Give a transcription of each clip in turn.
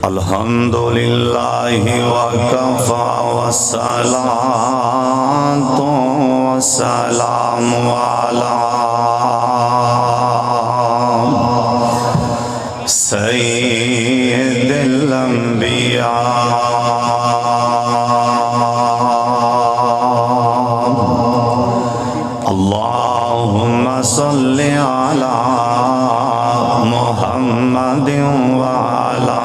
الحمدللہ وکفا والصلاة والسلام علی سید الانبیاء اللہم صل علی محمد وعلی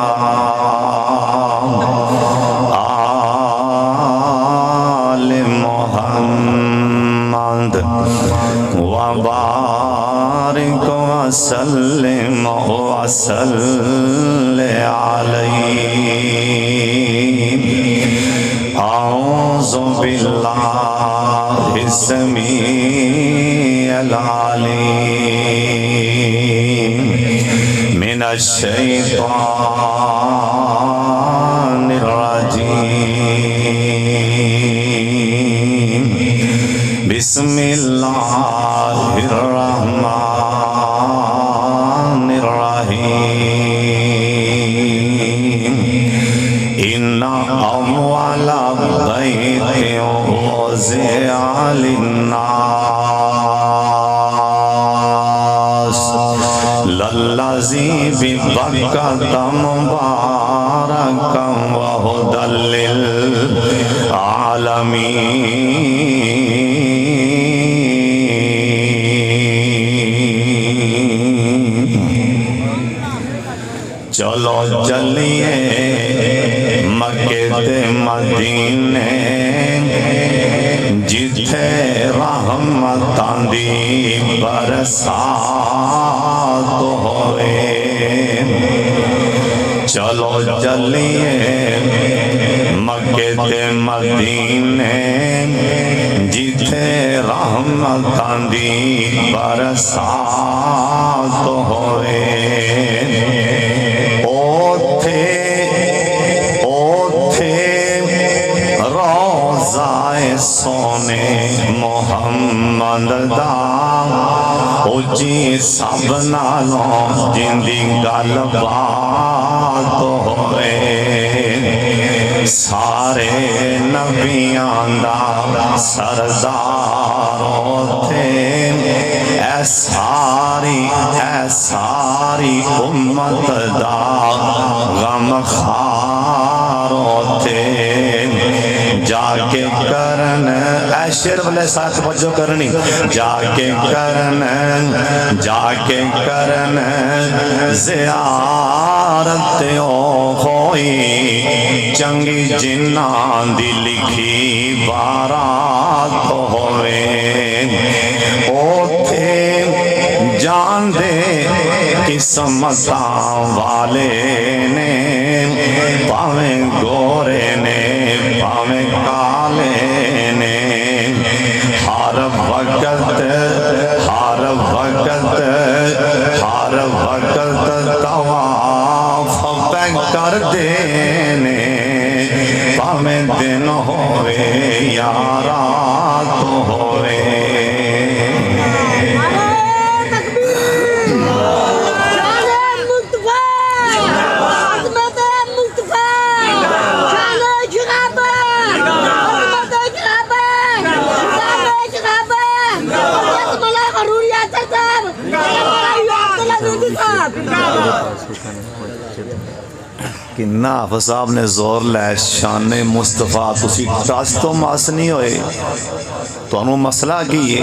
وبارك وسلم وصل عليه أعوذ بالله السميع العليم من الشيطان الرجيم بسم اللہ الرحمن الرحیم ان اول بیت وضع للناس للذی ببکۃ مبارکا وہدی للعالمین چلو چلیے مکے تے مدینے جتھے رحمتاں دی برسات ہوئے چلو چلیے مکے تے مدینے جتھے رحمتاں دی برسات ہوئے سونے محمد دا اچھی سب نالوں جندی گل بات ہوئے سارے نبیان دا سردار ہوتے اے ساری امت دا غمخار ہوتے جا کے کرن اے شیر والے ساتھ بجو کرنی جا کے کرن زیارت ہوئی چنگی جنان دی لکھی بارات ہوئے اوتھے جان دے قسمتاں والے نے پاویں گورے نے پاویں کالے نے ہر وقت طواف پہ کر دینے پاویں دن ہوئے یا رات ہوئے کنا حافظ صاحب نے زور لے شان مصطفیٰ تسی ٹس تو ماس نہیں ہوئے تو انہوں مسئلہ کی ہے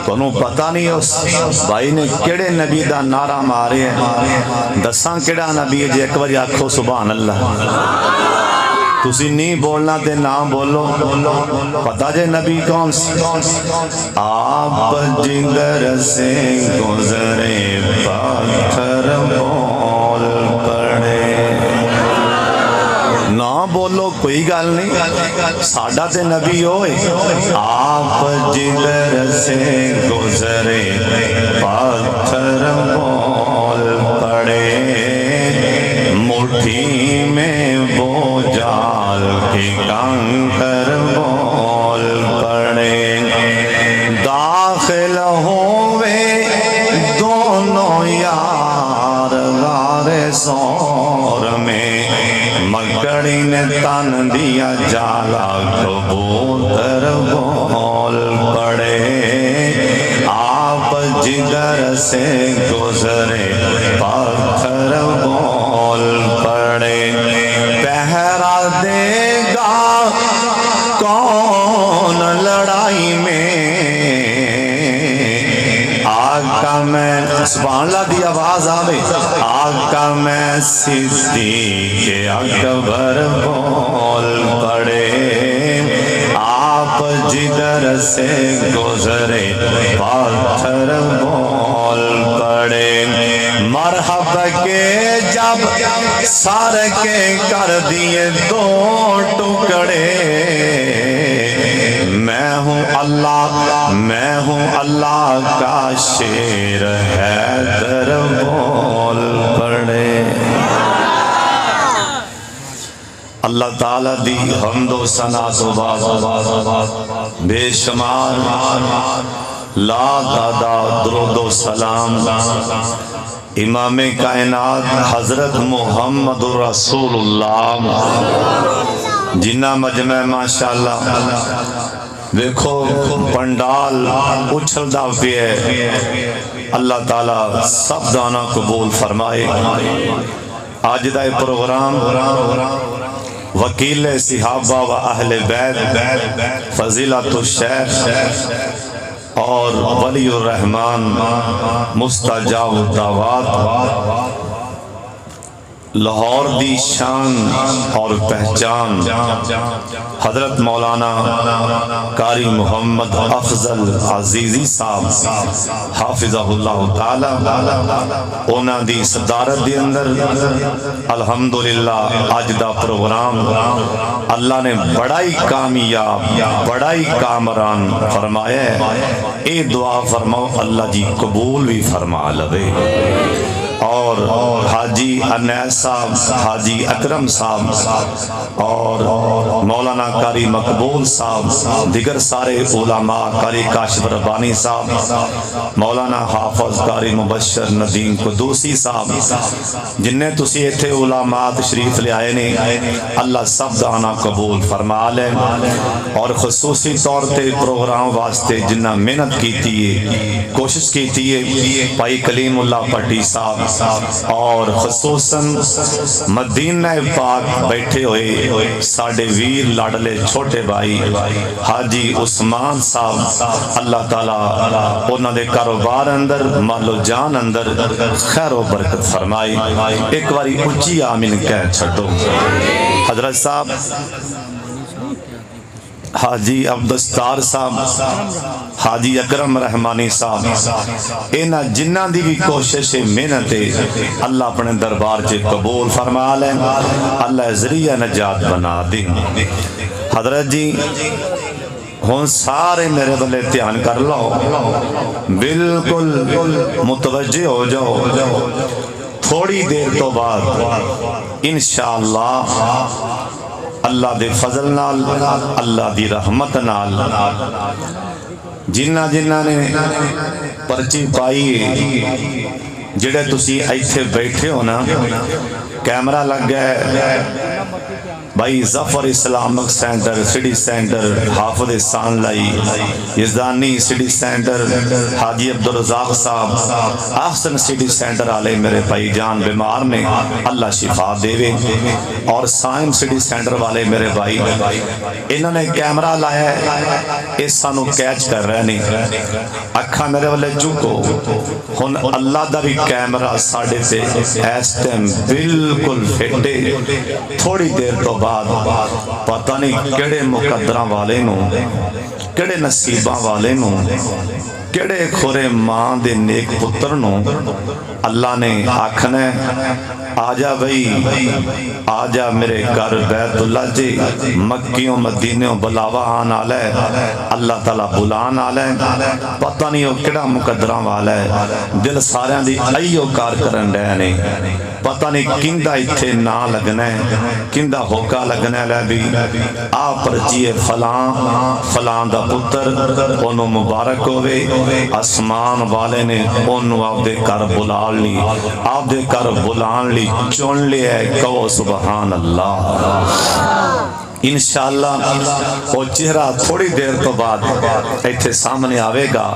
تو انہوں پتہ نہیں اس بھائی نے کیڑے نبی دا نعرہ مارے ہیں دساں کیڑا نبی ہے جے ایک بار آکھو سبحان اللہ تسی نہیں بولنا تے نام بولو پتہ جے نبی کون سی آپ جگر سے گزرے پتھر بول پڑے نہ بولو کوئی گل نہیں ساڈا تے نبی ہوئے آپ جگر سے گزرے پتھر بول پڑے مٹھی میں وہ جال کی کنکر بول پڑے داخل ہوئے دونوں یار غار سور میں لکڑی نے تن دیا جالا کبوتر بول پڑے آپ جگر سے گزرے پتھر بول پڑے پہرا دے گا کون لڑائی میں آقا میں سبحان اللہ دی آواز آوے آقا میں صدیق اکبر بول پڑے آپ جدھر سے گزرے پتھر بول پڑے مرحب کے جب سار کے کر دیے دو ٹکڑے میں ہوں اللہ کا شیر حیدر بول پڑے اللہ تعالیٰ دی حمد و ثنا تو بعد بے شمار لا تعداد درود و سلام امام کائنات حضرت محمد رسول اللہ جنہ مجمع ماشاءاللہ دیکھو پنڈال اچھلدا پہ اللہ تعالیٰ سب دانا قبول فرمائے آج دا پروگرام وکیل صحابہ و اہل بیت فضیلت الشیخ اور ولی الرحمن مستجاب الدعوات لاہور دی شان اور پہچان حضرت مولانا قاری محمد افضل عزیزی صاحب حافظہ اللہ تعالی اونا دی صدارت دی اندر الحمدللہ آج دا پروگرام اللہ نے بڑا ہی کامیاب بڑا ہی کامران فرمایا ہے اے دعا فرماؤ اللہ جی قبول بھی فرما لے اور حاجی انیس صاحب حاجی اکرم صاحب اور مولانا قاری مقبول صاحب دیگر سارے علماء قاری کاشف ربانی صاحب مولانا حافظ قاری مبشر ندیم قدوسی صاحب جنہیں تسی ایتھے علماء تشریف لے آئے نے اللہ سب دانا قبول فرما لے اور خصوصی طور تے پروگرام واسطے جنہ محنت کیتی ہے کوشش کیتی ہے بھائی کلیم اللہ پٹی صاحب اور خصوصاً مدینہ پاک بیٹھے ہوئے ساڑھے ویر لاڈلے چھوٹے بھائی حاجی عثمان صاحب اللہ تعالیٰ انہوں نے کاروبار اندر مال و جان اندر خیر و برکت فرمائی ایک باری اچھی آمین کہہ چھٹو حضرت صاحب حاجی عبدالستار صاحب حاجی اکرم رحمانی صاحب اینا جنہ دی بھی کوشش محنت اللہ اپنے دربار سے قبول فرما لیں اللہ ذریعہ نجات بنا دیں حضرت جی ہون سارے میرے بلے دھیان کر لو بالکل متوجہ ہو جاؤ تھوڑی دیر تو بعد انشاءاللہ اللہ دے فضل نال اللہ دی رحمت نال جنہ نے پرچی پائی جڑے تسی ایتھے بیٹھے ہو نا کیمرہ لگ گئے بھائی ظفر اسلامک سینٹر سٹی سینٹر حافظ احسان لائی یزدانی سٹی سینٹر حاجی عبدالرزاق صاحب احسن سٹی سینٹر آلے میرے بھائی جان بیمار نے اللہ شفا دے اور سائن سٹی سینٹر والے میرے بھائی انہوں نے کیمرہ لایا ہے اس سانو کیچ کر رہے نہیں اکھا میرے والے چکو ہن اللہ دا بھی کیمرہ ساڑھے سے ایس ٹیم بالکل فٹے تھوڑی دیر تو بعد پتہ نہیں کیڑے مقدرہ والے نو کیڑے نصیبہ والے نو کیڑے کھورے ماں دے نیک پتر نو اللہ نے آکھنے آجا بھئی آجا میرے گھر بیت اللہ جی مکیوں مدینیوں بلاوہ آن آلے اللہ تعالیٰ بلان آلے پتہ نہیں ہو کڑا مقدرہ والا ہے دل سارے دی ایو کار کرن رہنے پتہ نہیں کندہ اتھے نا لگنے کندہ ہوکا لگنے لے بھی آپ پرچیے فلان دا پتر انہوں مبارک ہوئے آسمان والے نے انہوں آپ دے کر بلا لی، آپ دے کر بلان لی، چن لیا ہے، کہو سبحان اللہ۔ انشاءاللہ وہ چہرہ تھوڑی دیر تو بعد ایتھے سامنے آوے گا،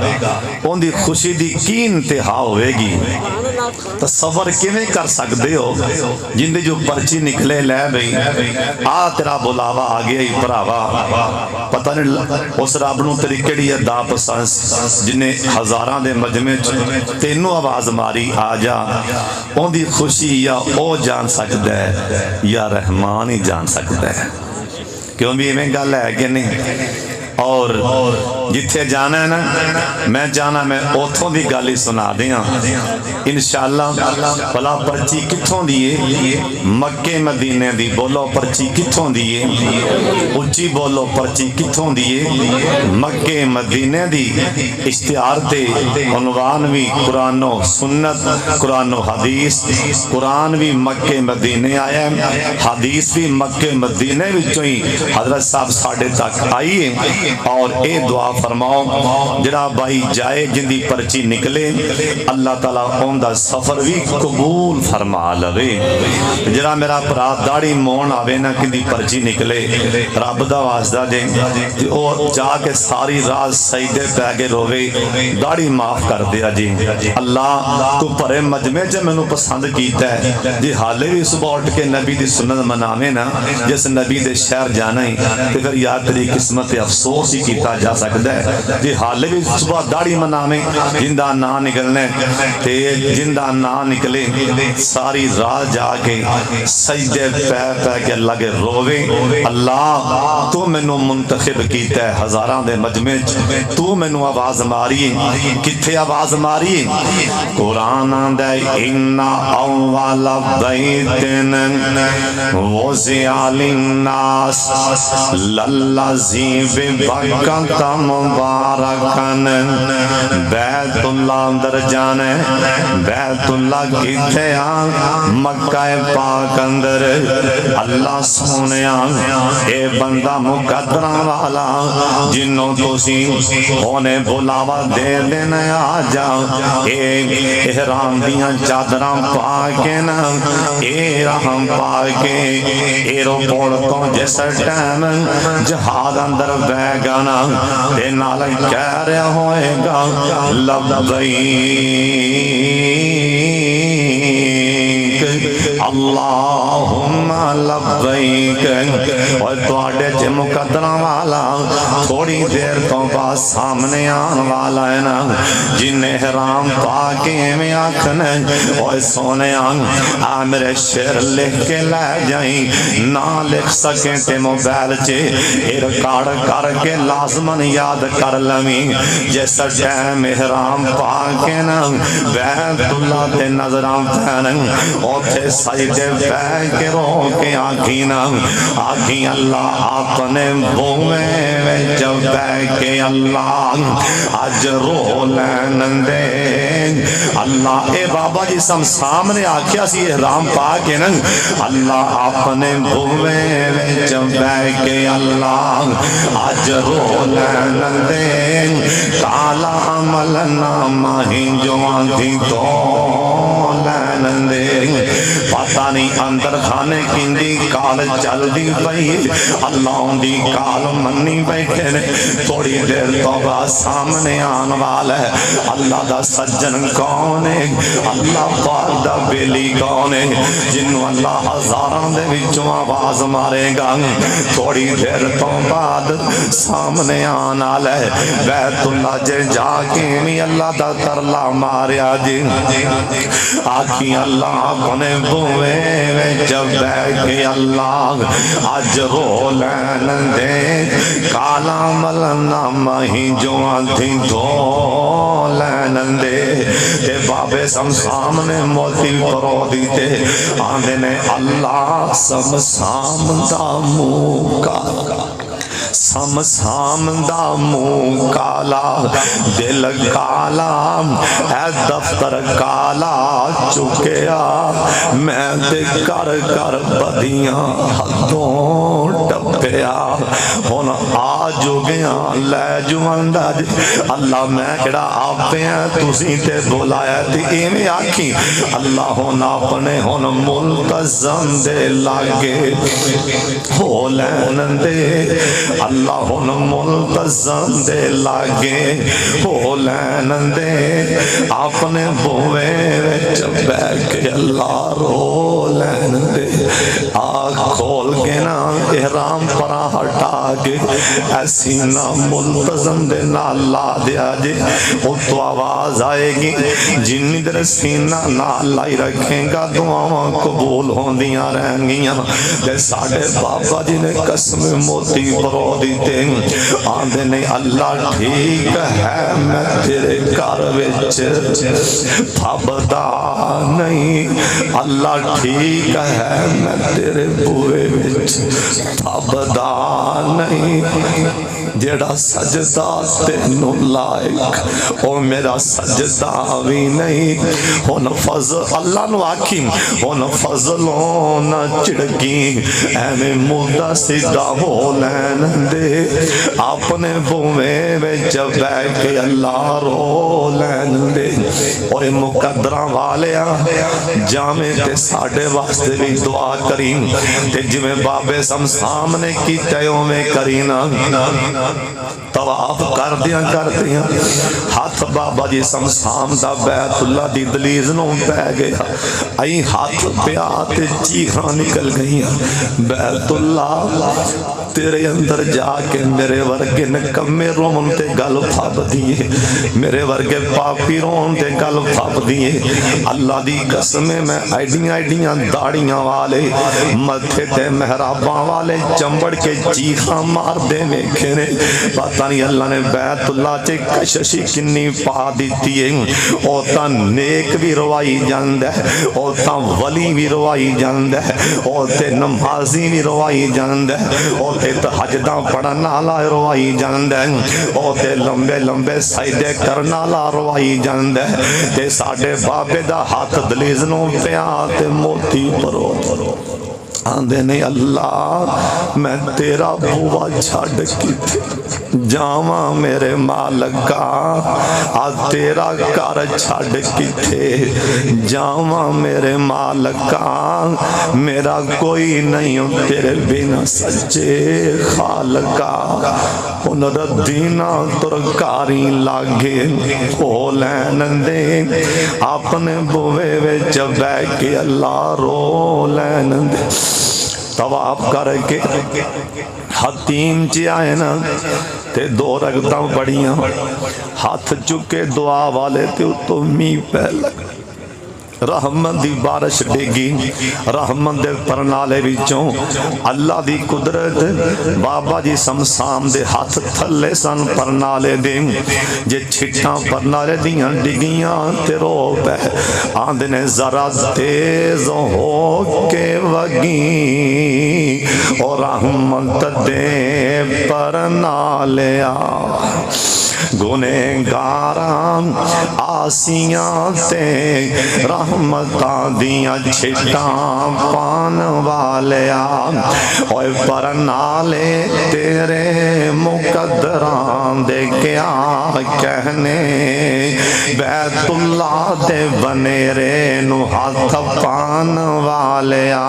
ان دی خوشی دی کی انتہا ہوئے گی۔ تصور کیویں کر سکتے ہو جن دی جو پرچی نکلے لے بھئی آ تیرا بلاوا آ گیا ہی پراوا، پتہ نہیں اس رب نو تیری کیڑی ادا پسند جنہیں ہزاراں دے مجمع تینوں آواز ماری آ جا، ان دی خوشی یا او جان سکتا ہے یا رحمان ہی جان سکتا ہے۔ کیوں بھی میں گل ہے کہ نہیں؟ اور جتھے جانا ہے نا، میں جانا میں اوتھوں دی گل ہی سنا دیاں انشاءاللہ۔ بھلا پرچی کتھوں دیئے؟ مکے مدینے دی، بولو پرچی کتھوں دیئے؟ اچھی بولو پرچی کتھوں دیئے؟ مکے مدینے دی۔ اشتہار تے عنوان بھی قرآن و سنت، قرآن و حدیث، قرآن بھی مکے مدینے آیا ہے، حدیث بھی مکے مدینے وچوں ہی حضرت صاحب ساڑھے تک آئیے۔ اور اے دعا فرماؤ جڑا بھائی جائے جن دی پرچی نکلے اللہ تعالیٰ ان دا سفر بھی قبول فرما لوے۔ جڑا میرا پرا داڑھی مون آوے نا کہ دی پرچی نکلے رب دا واسطہ دے او جا کے ساری رات سجدے پہ کے روے داڑھی معاف کر دیا جی اللہ تو پرے مجمع جے میں نو پسند کیتا ہے جی حالے بھی صبح اٹھ کے نبی دی سنت مناوے نا جس نبی دے شہر جانا ہی تو پھر یاد تیری قسمت افسوس ہی کیتا جا سکتا ہے جی حالے بھی صبح داڑھی مناویں جندہ نا نکلنے تے جندہ نا نکلے ساری رات جا کے سجدے پہ پہ کے اللہ کے روے اللہ تو میں نو منتخب کیتا ہے ہزاراں دے مجمع تو میں نو آواز ماری کتھے آواز ماری قرآن دے ان اول بیتن وضع للناس للذی ببکۃ مبارکن بیت اللہ اندر جانے بیت اللہ کتھے آن مکہ پاک اندر اللہ سونیا اے بندہ مقدرہ والا جنوں تو سی ہونے بلاوا دے دینے آ جا اے احرام دیاں چادراں پاکے نا اے رحم پاکے اے رو پوڑ تو جیسا ٹائم جہاد اندر بے گانا تے نال کہہ رہا ہوئے گا لبیک اللہم لبیک۔ اور توڑے جے مقدرہ والا تھوڑی دیر تو بعد سامنے آن والا ہے نا جن احرام پاکے میں آکھنے اور سونے آن میرے شعر لکھ کے لے جائیں نہ لکھ سکیں تے موبائل چے ریکارڈ کر کے لازمن یاد کر لویں جیسا ٹائم احرام پاکے نا بیت اللہ تے نظراں پہنن اوتھے سجدے پہ کے رو کے آکھی نا آکھی اللہ اپنے بوئے میں جب بہ کے اللہ اج رو لین دے اللہ اے بابا جی سم سامنے آکھیا سی احرام پاکے نا اللہ اپنے بوئے میں جب بہ کے اللہ اج رو لین دے کالا عمل نامہ ہی جو آنکھی تو لین دے پتہ نہیں اندر کھانے کیندی کال چل دی پئی اللہ دی کال منی بیٹھے نے تھوڑی دیر تو بعد سامنے آن والا ہے اللہ دا سجن کون ہے اللہ پاک دا بیلی کون ہے جنوں اللہ ہزاراں دے وچوں آواز مارے گا تھوڑی دیر تو بعد سامنے آن والا ہے بیت اللہ جے جا کے بھی اللہ دا ترلا ماریا جی آکھی اللہ اپنے بوئے میں جب بہ کے اللہ اج رو لین دے کالا ملنامہ ہی جو آنکھی دھو لین دے تے بابے سم سامنے موتی پرو دیتے آندے نے اللہ سم سام دا موکا سم سام دا منہ کالا دل کالا اے دفتر کالا چکیا میں تے کر کر بدیاں حدوں ٹپیا ہن آ جو گیا لے جواندا جی اللہ میں کہڑا آپے ہیں تسی تے بلایا تے ایویں آکھی اللہ ہن اپنے ہن ملتزم دے لاگے ہو لین دے اللہ ہن ملتزم دے لاگے ہو لین دے اپنے بوے وچ بیٹھ کے اللہ رو لین دے آنکھ کھول کے نا احرام پرا ہٹا کے ایسی نا ملتزم دے نال لا دیا جے وہ تو آواز آئے گی جنی در سینہ نال لائی رکھیں گا دعاواں قبول ہوندیاں رہیں گیاں دے ساڑھے بابا جی نے قسم موتی پرو دیتے آندے نہیں اللہ ٹھیک ہے میں تیرے کار وچ پھبدا نہیں اللہ ٹھیک ہے میں تیرے بوئے وچ پھبدا نہیں جیڑا سجدہ تینوں لائق او میرا سجدہ بھی نہیں ہن فضل اللہ نو آکھی ہن فضلوں نہ چڑکی ایویں مردہ سیدھا ہو لین دے اپنے بوئے وچ بیٹھ کے اللہ رو لین دے اور مقدراں والیا جامع تے ساڈے واسطے بھی دعا کریں تے جویں بابے سمسام نے کیتے اوویں کرینا طواف کر دیا ہاتھ بابا جی سمسام دا بیت اللہ دی دلیز نو پہ گیا ائی ہاتھ پیا تے چیخاں نکل گئیاں بیت اللہ تیرے اندر جا کے میرے ورگے نکمے رون تے گل پھب دیے میرے ورگے پاپی رون تے گل پھب دیے اللہ دی قسم میں ایڈیاں داڑیاں والے متھے تے محراباں والے چمبڑ کے چیخاں مار دے ویکھے نے پتہ نہیں اللہ نے بیت اللہ تے کششی کنی پا دیتی ہے او تا نیک بھی روائی جاند ہے او تا ولی بھی روائی جاند ہے او تے نمازی بھی روائی جاند ہے او تے تہجداں پڑھنا لا روائی جاند ہے او تے لمبے لمبے سجدے کرنا لا روائی جاند ہے تے ساڈے بابے دا ہاتھ دلیز نو پیا تے موتی پرو آندے نہیں اللہ میں تیرا بوا چھڑ کیتے جاواں میرے مالکا آ تیرا کر چھڑ کیتے جاواں میرے مالکا میرا کوئی نہیں تیرے بنا سچے خالقا ان ردینا ترکاری لاگے ہو لین دے اپنے بوے وچ بیٹھ کے اللہ رو لین دے طواف کر کے حتیم چی آئے نا تے دو رگتاں پڑیاں ہاتھ چکے دعا والے تے تو می پہ لگ رحمت دی بارش ڈیگی رحمت دے پرنالے وچوں اللہ دی قدرت بابا جی سمسام دے ہاتھ تھلے سن پرنالے دے جے چھٹاں پرنالے دیاں ڈگیاں تے رو پہ آندے نے ذرا تیز ہو کے وگی اور رحمت دے پرنالے گنہگاراں آسیاں تے رحمتاں دیاں چھٹاں پان والیا اوے پرنالے تیرے مقدراں دے کیا کہنے بیت اللہ دے بنیرے نو ہاتھ پان والیا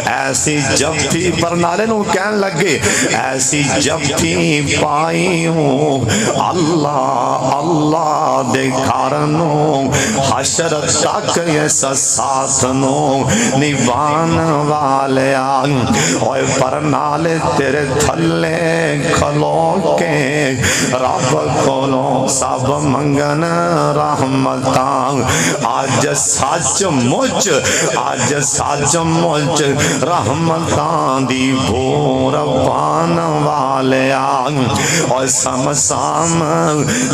ایسی جب تھی پرنالے نو کہن لگے ایسی جب تھی پائی ہوں اللہ اللہ دے کارنوں حشر تک ایسا ساتھنوں نیوان والے آن اوے پرنالے تیرے تھلے کھلو کے رب کھولو سب منگن رحمتاں آج سچ مجھ رحمتاں دی بھور پان والے آن اوے سمسام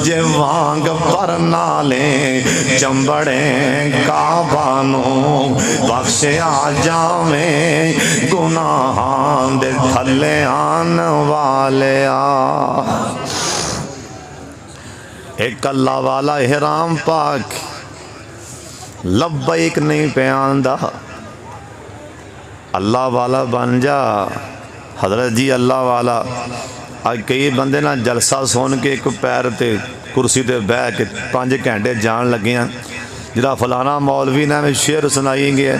جے وانگ پرنالے چمبڑے کعبانوں بخش آ جاویں گناہاں دے تھلے آن والیا۔ ایک اللہ والا احرام پاک لبیک نہیں پیاندا، اللہ والا بن جا۔ حضرت جی اللہ والا آج کئی بندے نا جلسہ سن کے ایک پیر تے کرسی تے بہ کے 5 گھنٹے جان لگے ہیں، جڑا فلانا مولوی نے ہمیں شعر سنائی گیا،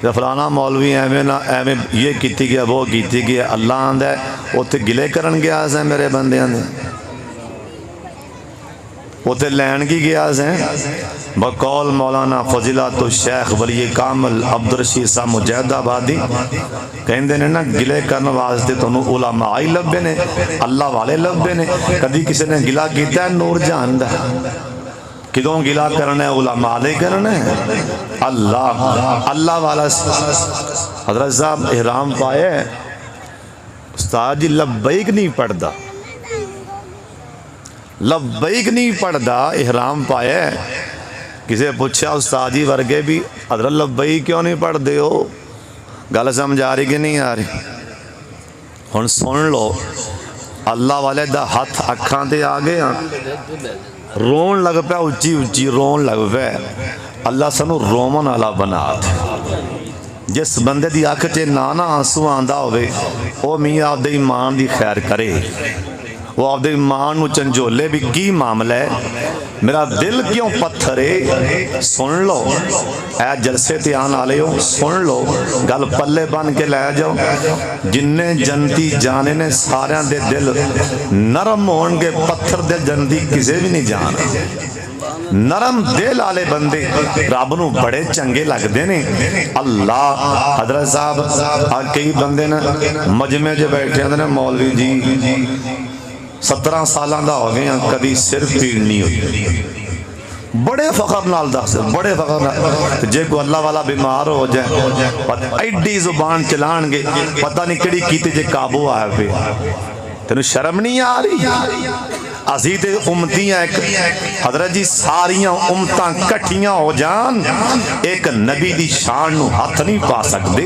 جڑا فلانا مولوی ایویں نہ ایویں یہ کیتی گیا وہ کیتی گیا۔ اللہ آندا ہے اوتھے گلے کرن گیا سے میرے بندیاں دے، اوتھے لین کی گیا سے۔ بقول مولانا فضیلت الشیخ ولی کامل عبدالرشید صاحب مجاہد آبادی کہندے نے نا گلے کرن واسطے تانوں علماء ہی لبے نے، اللہ والے لبے نے۔ کدی کسی نے گلا کیتا ہے نور جہان دا؟ کدوں گلا کرنا ہے؟ علماء دے کرنا ہے، اللہ والا۔ حضرت صاحب احرام پائے، استاد جی لبیک نہیں پڑھدا، لبیک نہیں پڑھدا، احرام پائے۔ کسی پوچھا استاد جی ورگے بھی حضرت لبیک کیوں نہیں پڑھ دے ہو؟ گل سمجھ آ رہی کہ نہیں آ رہی؟ ہن سن لو، اللہ والے دا ہاتھ اکھاں تے آ گیا، رون لگ پیا، اچھی اچھی رون لگ پیا۔ اللہ سانو رومن والا بنا دے۔ جس بندے دی اکھ چ نانا آنسو آندا ہوئے او میاں آپ دے ایمان دی خیر کرے، وہ آپ دے ایمان نو چنجولے بھی کی معاملہ ہے، میرا دل کیوں پتھر ہے؟ سن لو اے جلسے تے آن والے ہو، سن لو گل پلے بن کے لے جاؤ۔ جننے جنتی جانے نے سارے دے دل نرم ہون گے، پتھر دے جنتی کسے بھی نہیں جانا۔ نرم دل والے بندے رب نو بڑے چنگے لگتے نے۔ اللہ حضرت صاحب کئی بندے نا مجمع جو بیٹھے ہیں مولوی جی 17 سالاں دا ہو گئے ہیں، کبھی سر پیڑ نہیں ہوئی، بڑے فخر نال دس، بڑے فخر نال۔ جے کو اللہ والا بیمار ہو جائے ایڈی زبان چلان گے، پتہ نہیں کیڑی کیتے جے قابو آیا پہ، تینوں شرم نہیں آ رہی؟ اسی تے امتیاں ایک حضرت جی ساریاں امتاں کٹھیاں ہو جان ایک نبی دی شان نو ہاتھ نہیں پا سکدے۔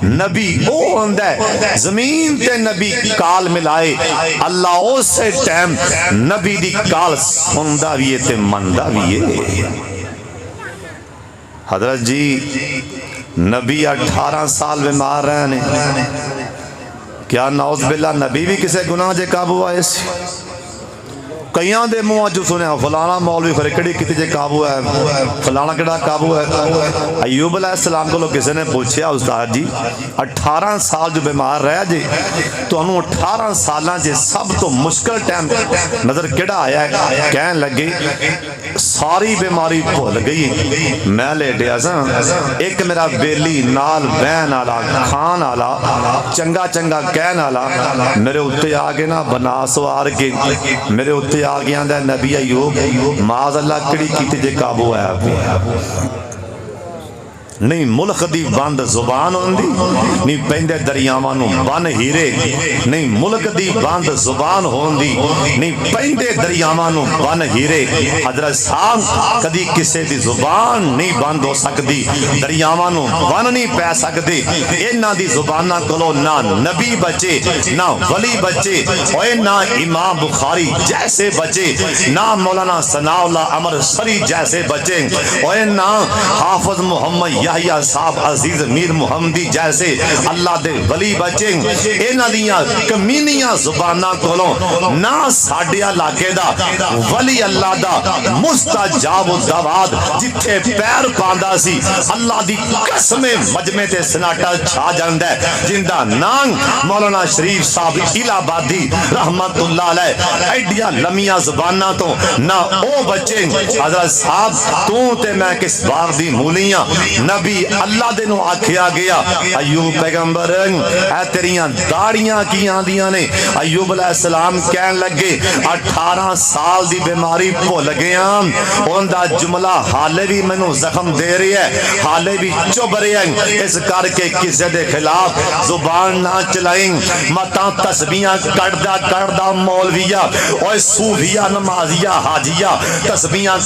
نبی او ہوندا ہے زمین تے نبی کال ملائے، اللہ اسے ٹائم نبی دی کال سندا بھی ہے تے مندا بھی ہے۔ حضرت جی نبی 18 سال بیمار رہے نے، کیا نعوذ باللہ نبی بھی کسے گناہ جے قابو آئے سی؟ کئیاں دے منہ جو سنے فلانا مولوی خرے کڑی کتی جے قابو ہے، فلانا کڑا قابو ہے۔ ایوب علیہ السلام کو لوگ کسی نے پوچھیا استاد جی 18 سال جو بیمار رہا جی تو انہوں 18 سالاں جے سب تو مشکل ٹائم نظر کڑا آیا ہے؟ کہن لگے ساری بیماری بھول گئی، میں لیٹیا سا، ایک میرا بیلی نال بہن آلا کھان آلا چنگا چنگا کہن آلا میرے اتے آگے نا بنا سوار کے میرے اتے آگیاں دا نبی ایوب معاذ اللہ کڑی کیتے جے قابو آیا پہ نہیں ملک دی بند زبان ہوندی نہیں پیندے دریاواں نو بن ہیرے، نہیں ملک دی بند زبان ہوندی نہیں پیندے دریاواں نو بن ہیرے۔ حضرت صاحب کدی کسے دی زبان نہیں بند ہو سکدی، دریاواں نو بن نہیں پے سکدے۔ انہاں دی زباناں کولو نہ نبی بچے نہ ولی بچے، اوے نہ امام بخاری جیسے بچے، نہ مولانا ثناء اللہ عمر سری جیسے بچے، اوے نہ حافظ محمد یحییٰ صاحب عزیز میر محمدی جیسے اللہ دے ولی بچے۔ انہاں دیاں کمینیاں زباناں کولوں نہ ساڈے علاقے دا ولی اللہ دا مستجاب الدعوات جتھے پیر پاندا سی اللہ دی قسم مجمع تے سناٹا چھا جاندا ہے، جندا نام مولانا شریف صاحب الہبادی رحمت اللہ علیہ۔ ایڈیاں لمیاں زباناں تو نہ او بچے۔ حضرت صاحب تو تے میں کس بار دی مولیاں نبی اللہ دے نو آکھیا گیا ایوب پیغمبر اے تیریاں داڑیاں کی آندیاں نے؟ ایوب علیہ السلام کہن لگے 18 سال دی بیماری بھول گیا، ان دا جملہ حالے بھی مینوں زخم دے رہی ہے، حالے بھی چب رہی ہے، اس کر کے کسے دے خلاف زبان نہ چلائیں۔ متاں تسبیحاں کردہ مولویہ اوے صوفیہ نمازیہ حاجیہ تسبیحاں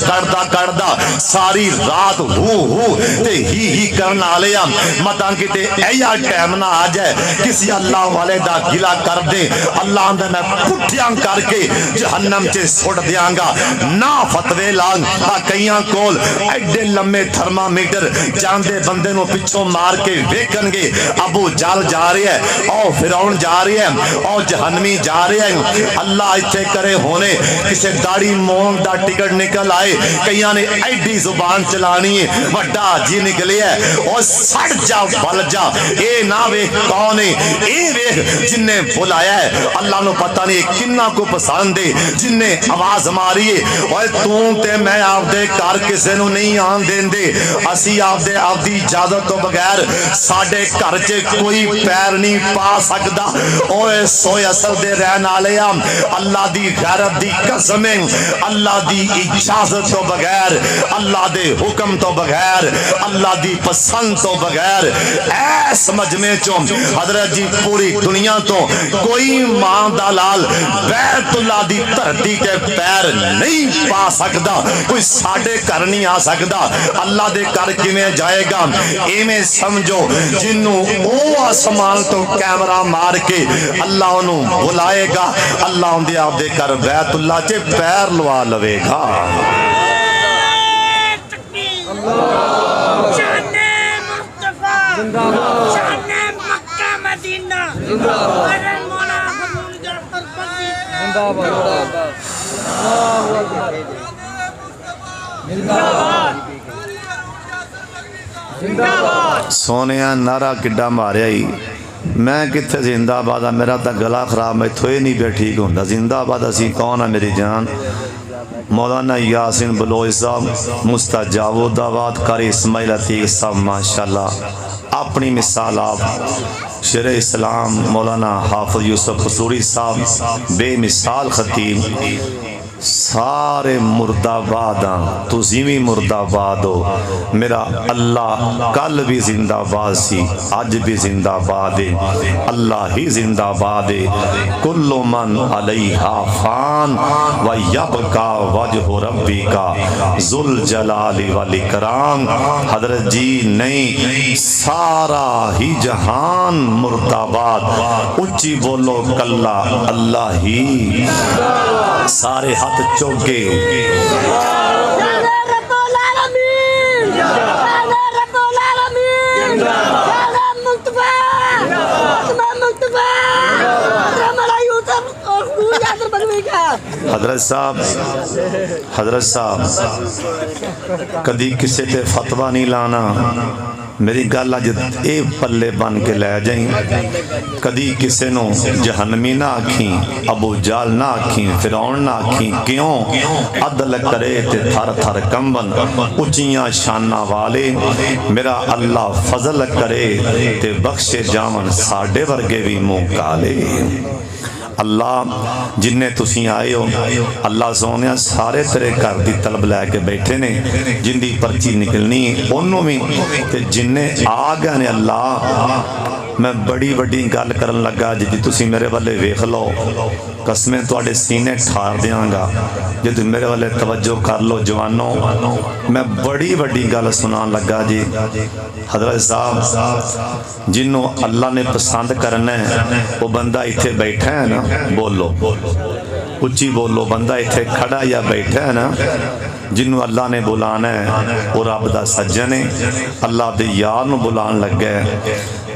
کردہ ساری رات ہو تے ہی ہی کرنا لیا مطان کتے اییا ٹائم نہ آ جائے کسی اللہ والے دا گلا کر دے اللہ اندر میں پٹھیاں کر کے جہنم چے سوڑ دیاں گا نا فتوے لانگ کئیاں کول ایڈے لمے تھرمامیٹر جاندے بندے نو پچھوں مار کے ویکن گے ابو جال جا رہی ہے او فرعون جا رہی ہے او جہنمی جا رہے ہیں اللہ اتھے کرے ہونے کسے داڑی مونگ دا ٹکٹ نکل آئے کئیاں نے ایڈی زبان چلانی ہے وڈا جی نکلی ہے اور سڑ جا بل جا اے نا ویک کون ہے اے ویک جن نے بلایا ہے اللہ نو پتہ نہیں کنہ کو پسند ہے جن نے آواز ماری ہے اور توں تے میں آپ دے کار کسے نو نہیں آن دین دے اسی آپ دے آپ دی اجازت تو بغیر ساڑھے کرچے کوئی پیر نہیں پا سکدا اوے سوئے اصل دے رہن آلیا اللہ دی غیرت دی قسمیں اللہ دی اجازت تو بغیر اللہ دے حکم تو بغیر اللہ دی پسند تو بغیر ایس مجمع چوں حضرت جی پوری دنیا تو کوئی ماں دلال بیت اللہ دی دھرتی کے پیر نہیں پا سکدا کوئی ساڑھے کر نہیں آ سکدا اللہ دے کر کیویں جائے گا ایویں سمجھو جنوں او آسمان تو کیمرہ مار کے اللہ انہوں بلائے گا اللہ ان دے آپ دے کر بیت اللہ چے پیر لوا لوے گا شان مصطفیٰ شان مکہ مدینہ ارے مولا حضور جعفر سونیاں نعرہ کڈا ماریا ہی میں کتھے زندہ آباد میرا تا گلا خراب میں تھوئے نہیں پہ ٹھیک ہوں زندہ آباد اسی کون ہے میری جان مولانا یاسین بلوچ صاحب مستجاب دعوات قاری اسماعیل عتیق صاحب ماشاءاللہ اپنی مثال آپ شیر اسلام مولانا حافظ یوسف قصوری صاحب بے مثال خطیب سارے مرداباد تزیمی مرداباد ہو میرا اللہ کل بھی زندہ باد سی آج بھی زندہ باد ہے اللہ ہی زندہ باد ہے کل من علیہا فان و یبقا وجہ ربی کا ذل جلال والاکرام حضرت جی نہیں سارا ہی جہان مرداباد اچھی بولو کلا اللہ ہی سارے ہاتھ چوکے رب العالمین رب العالمین مصطفیٰ حضرت صاحب کدی کسے تے فتوہ نہیں لانا میری گل اج اے پلے بن کے لے جائیں کدی کسے نو جہنمی نہ آکھیں ابو جال نہ آکھیں فرعون نہ آکھیں کیوں عدل کرے تے تھر تھر کمبن اچیاں شانہ والے میرا اللہ فضل کرے تے بخشے جامن ساڑھے ورگے بھی منہ کالے اللہ جنہیں تسی آئے ہو اللہ سونیا سارے تیرے گھر دی طلب لے کے بیٹھے نے جن دی پرچی نکلنی انہوں میں تے جنہیں آ گئے نے اللہ میں بڑی بڑی گل کرن لگا جی تسی میرے والے ویکھ لو قسمیں تواڈے سینے ٹھار دیاں گا جی تسی میرے والے توجہ کر لو جوانوں میں بڑی بڑی گل سنان لگا جی حضرت صاحب جنوں اللہ نے پسند کرنا ہے وہ بندہ ایتھے بیٹھا ہے نا بولو اچھی بولو بندہ ایتھے کھڑا یا بیٹھا ہے نا جنوں اللہ نے بلانا ہے وہ رب دا سجن ہے اللہ دے یار نو بلان لگ گئے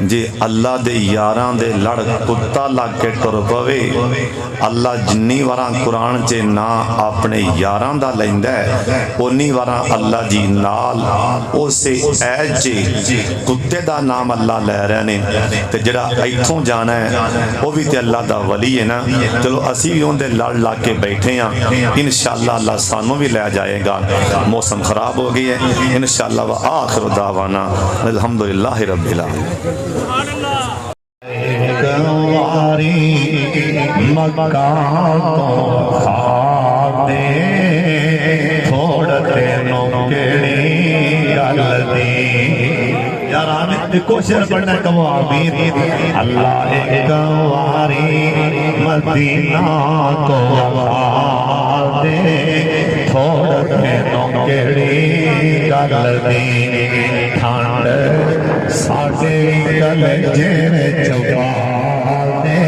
جی اللہ دے یاران دے لڑ کتا لگ کے ٹر پوے اللہ جنی واراں قرآن چے نا اپنے یاران دا لیندہ ہے انہی واراں اللہ جی نال اسے ایج چے کتے دا نام اللہ لے رہے نے تے جڑا ایتھوں جانا ہے وہ بھی تے اللہ دا ولی ہے نا چلو اسی بھی ان دے لڑ لا کے بیٹھے ہیں انشاءاللہ اللہ سانو بھی لے جائے گا موسم خراب ہو گئی ہے انشاءاللہ وآخر دعوانا الحمدللہ رب العالمین گواری مکان تو خواب دے تھوڑ تینوں کیڑی گل دی یا آمین کوشش پڑھنا کہو آمین اللہ ایک واری مدینہ تو آ دے تھوڑے نوکری گل دی ٹھنڈ ساڈے کلیجے میں چپا دے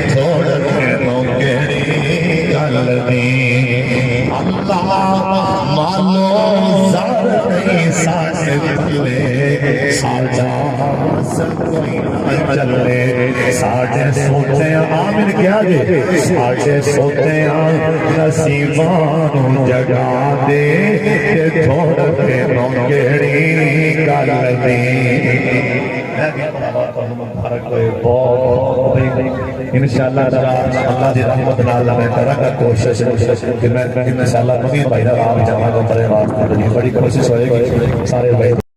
تھوڑے نوکری گل دی اللہ مانو زر نہیں ساڈے تھلے ساڈا سب کوئی نہ چلے ساڈے سوچے آمین کیا دے ساڈے سوچے نصیباں جگا دے تے تھوڑے نوکری گل دی انشاءاللہ اللہ دی رحمت نال میں کرا کوشش کہ میں انشاءاللہ نویں بھائی دا آپ جاواں گا بڑے بڑی کوشش ہوئے گی سارے بھائی